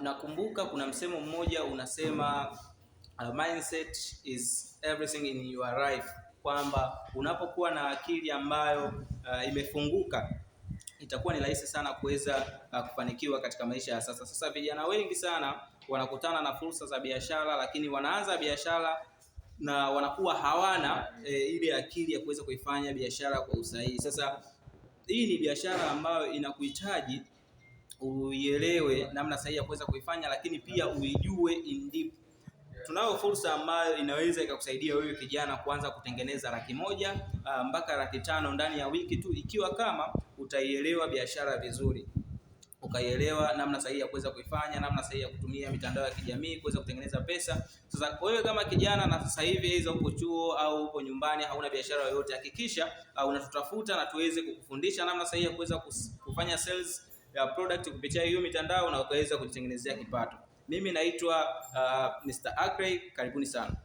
Nakumbuka kuna msemo mmoja unasema mindset is everything in your life, kwamba unapokuwa na akili ambayo imefunguka itakuwa ni rahisi sana kuweza kufanikiwa katika maisha ya sasa. Sasa vijana wengi sana wanakutana na fursa za biashara, lakini wanaanza biashara na wanakuwa hawana ile akili ya kuweza kuifanya biashara kwa usahihi. Sasa hii ni biashara ambayo inakuhitaji uielewe namna sahihi ya kuweza kuifanya, lakini pia uijue in deep. Tunayo fursa ambayo inaweza ikakusaidia wewe kijana kuanza kutengeneza $100,000 mpaka $500,000 ndani ya wiki tu, ikiwa kama utaielewa biashara vizuri, ukaielewa namna sahihi ya kuweza kuifanya, namna sahihi ya kutumia mitandao ya kijamii kuweza kutengeneza pesa. Sasa wewe kama kijana na sasa hivi hizo uko chuo au uko nyumbani hauna biashara yoyote, hakikisha unatutafuta na tuweze kukufundisha namna sahihi ya kuweza kufanya sales ya product kupitia hiyo mitandao na ukaweza kujitengenezea kipato. Mimi naitwa Mr. Agrey, karibuni sana.